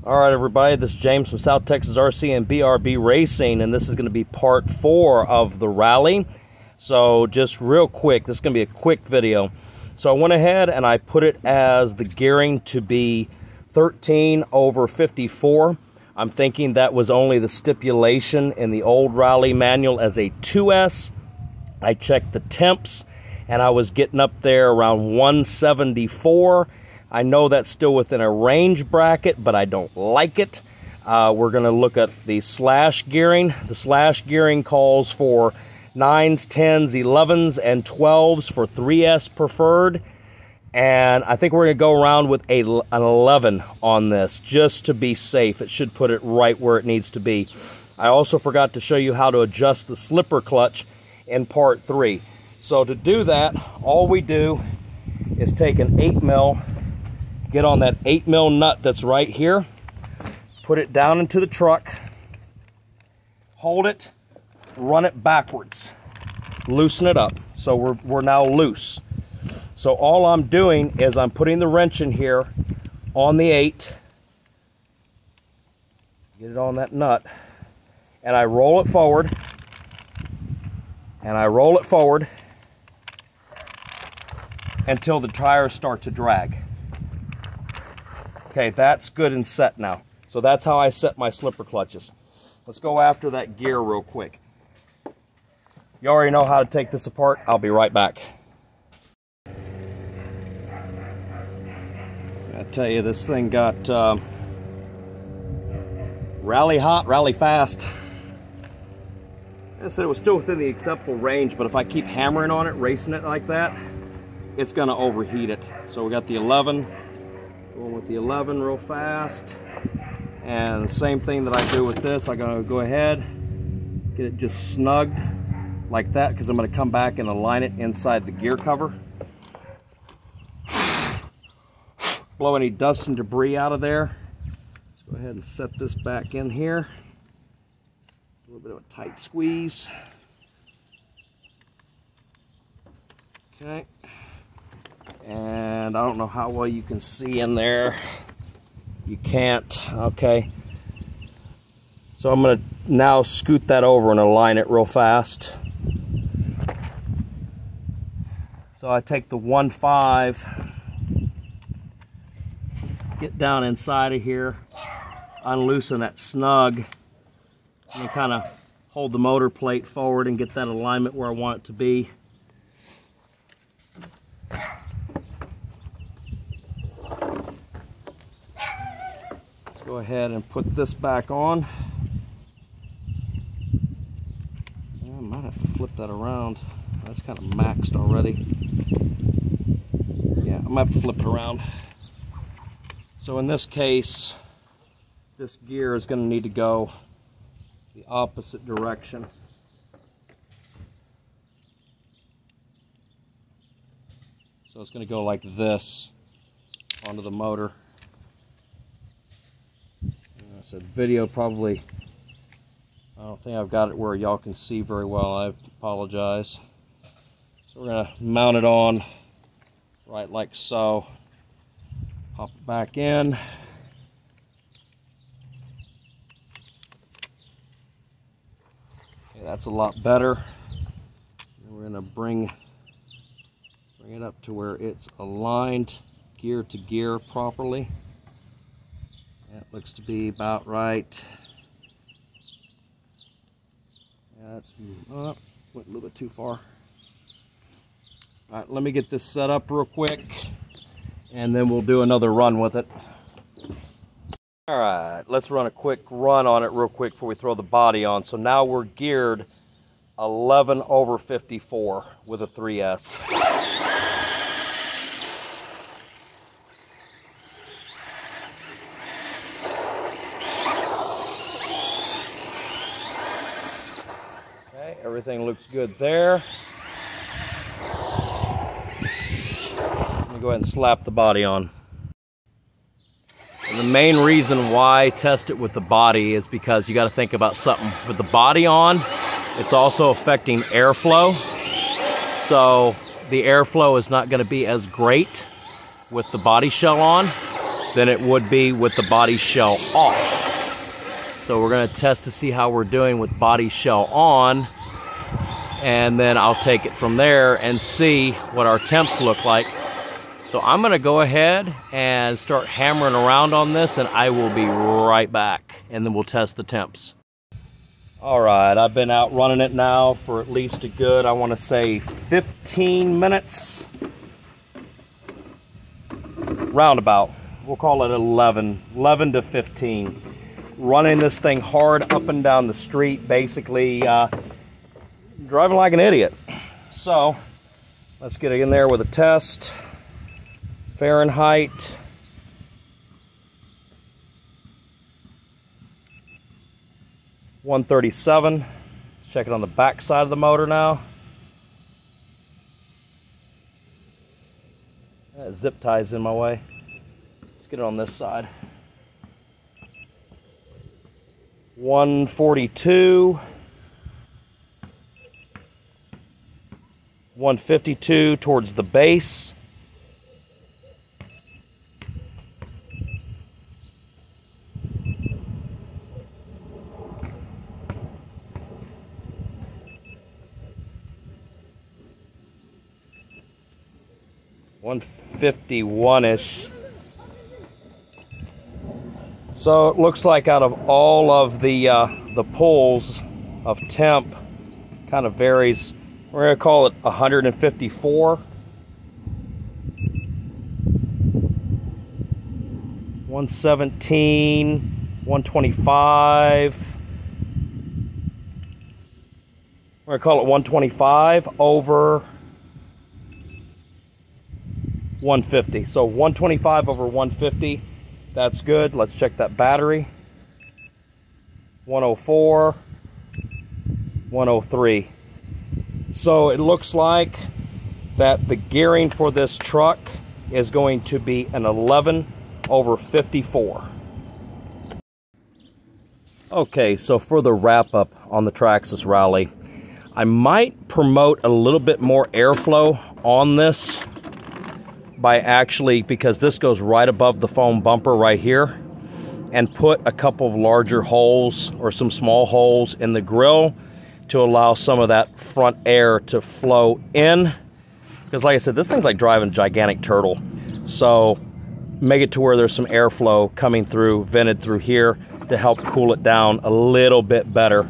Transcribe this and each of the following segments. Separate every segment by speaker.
Speaker 1: Alright everybody, this is James from South Texas RC and BRB Racing, and this is going to be part 4 of the rally. So just real quick, this is going to be a quick video. So I went ahead and I put it as the gearing to be 13/54. I'm thinking that was only the stipulation in the old rally manual as a 2S. I checked the temps and I was getting up there around 174. I know that's still within a range bracket, but I don't like it. We're going to look at the slash gearing. The slash gearing calls for 9s, 10s, 11s, and 12s for 3S preferred. And I think we're going to go around with an 11 on this, just to be safe. It should put it right where it needs to be. I also forgot to show you how to adjust the slipper clutch in part 3. So to do that, all we do is take an 8mm, get on that 8mm nut that's right here, put it down into the truck, hold it, run it backwards, loosen it up. So we're now loose. So all I'm doing is I'm putting the wrench in here on the 8, get it on that nut, and I roll it forward, and I roll it forward until the tires start to drag. Okay, that's good and set now. So that's how I set my slipper clutches. Let's go after that gear real quick. You already know how to take this apart. I'll be right back. I tell you, this thing got rally hot, rally fast. I said it was still within the acceptable range, but if I keep hammering on it, racing it like that, it's gonna overheat it. So we got the 11. Going with the 11 real fast, and the same thing that I do with this, I'm going to go ahead, get it just snugged like that, because I'm going to come back and align it inside the gear cover. Blow any dust and debris out of there. Let's go ahead and set this back in here. A little bit of a tight squeeze. Okay. And I don't know how well you can see in there. You can't. Okay. So I'm going to now scoot that over and align it real fast. So I take the 1.5, get down inside of here, unloosen that snug, and kind of hold the motor plate forward and get that alignment where I want it to be. Go ahead and put this back on. I might have to flip that around. That's kind of maxed already. Yeah, I might have to flip it around. So in this case, this gear is going to need to go the opposite direction. So it's going to go like this onto the motor. I said video probably, I don't think I've got it where y'all can see very well. I apologize. So we're going to mount it on right like so. Pop it back in. Okay, that's a lot better. And we're going to bring it up to where it's aligned gear to gear properly. That looks to be about right. Yeah, that's went a little bit too far. All right, let me get this set up real quick, and then we'll do another run with it. All right, let's run a quick run on it real quick before we throw the body on. So now we're geared 11/54 with a 3S. Everything looks good there. Let me go ahead and slap the body on. And the main reason why I test it with the body is because you got to think about something. With the body on, it's also affecting airflow. So the airflow is not going to be as great with the body shell on. than it would be with the body shell off. So we're going to test to see how we're doing with body shell on, and then I'll take it from there and see what our temps look like. So I'm going to go ahead and start hammering around on this, and I will be right back, and then we'll test the temps. All right, I've been out running it now for at least a good, I want to say 15 minutes. Roundabout. We'll call it 11 to 15. Running this thing hard up and down the street, basically driving like an idiot. So let's get in there with a test. Fahrenheit. .137. Let's check it on the back side of the motor now. That zip tie's in my way. Let's get it on this side. 142. 152 towards the base. .151-ish. So it looks like out of all of the pulls of temp, kind of varies. We're going to call it 154. 117, 125. We're going to call it 125 over 150. So 125 over 150. That's good. Let's check that battery. 104, 103. So it looks like that the gearing for this truck is going to be an 11 over 54. Okay, so for the wrap up on the Traxxas Rally, I might promote a little bit more airflow on this by actually, because this goes right above the foam bumper right here, and put a couple of larger holes or some small holes in the grill to allow some of that front air to flow in. Because like I said, this thing's like driving a gigantic turtle. So make it to where there's some airflow coming through, vented through here to help cool it down a little bit better.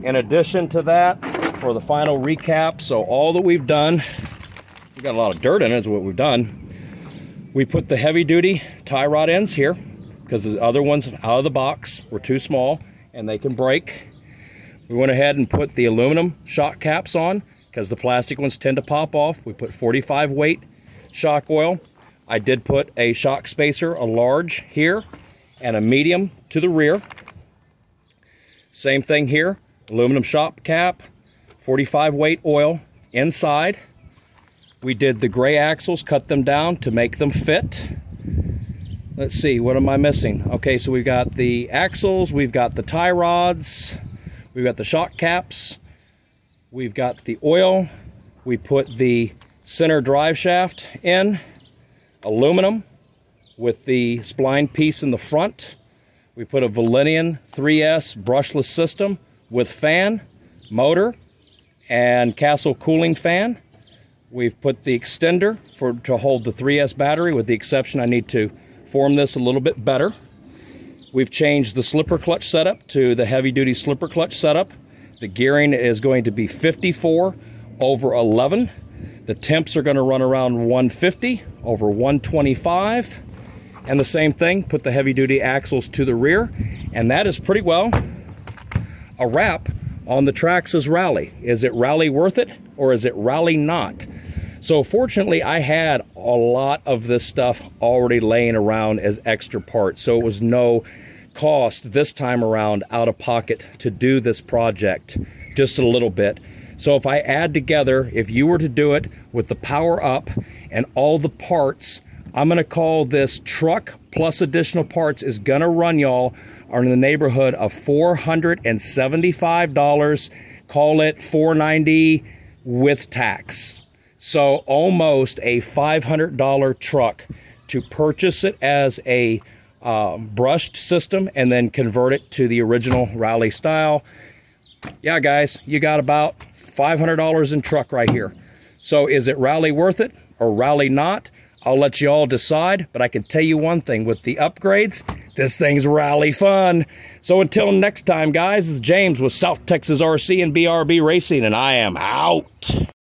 Speaker 1: In addition to that, for the final recap, so all that we've done, we've got a lot of dirt in it is what we've done. We put the heavy duty tie rod ends here because the other ones out of the box were too small and they can break. We went ahead and put the aluminum shock caps on because the plastic ones tend to pop off. We put 45 weight shock oil. I did put a shock spacer, a large here, and a medium to the rear. Same thing here, aluminum shock cap, 45 weight oil inside. We did the gray axles, cut them down to make them fit. Let's see, what am I missing? Okay, so we've got the axles, we've got the tie rods, we've got the shock caps, we've got the oil, we put the center drive shaft in, aluminum with the spline piece in the front. We put a Valenian 3S brushless system with fan, motor, and Castle cooling fan. We've put the extender to hold the 3S battery, with the exception I need to form this a little bit better. We've changed the slipper clutch setup to the heavy-duty slipper clutch setup. The gearing is going to be 54 over 11. The temps are going to run around 150 over 125. And the same thing, put the heavy-duty axles to the rear. And that is pretty well a wrap on the Traxxas Rally. Is it Rally worth it, or is it Rally not? So fortunately, I had a lot of this stuff already laying around as extra parts. So it was no cost this time around out of pocket to do this project, just a little bit. So if I add together, if you were to do it with the power up and all the parts, I'm gonna call this truck plus additional parts is gonna run y'all in the neighborhood of $475. Call it $490 with tax. So almost a $500 truck to purchase it as a brushed system and then convert it to the original rally style. Yeah, guys, you got about $500 in truck right here. So is it rally worth it or rally not? I'll let you all decide, but I can tell you one thing, with the upgrades, this thing's rally fun. So until next time, guys, this is James with South Texas RC and BRB Racing, and I am out.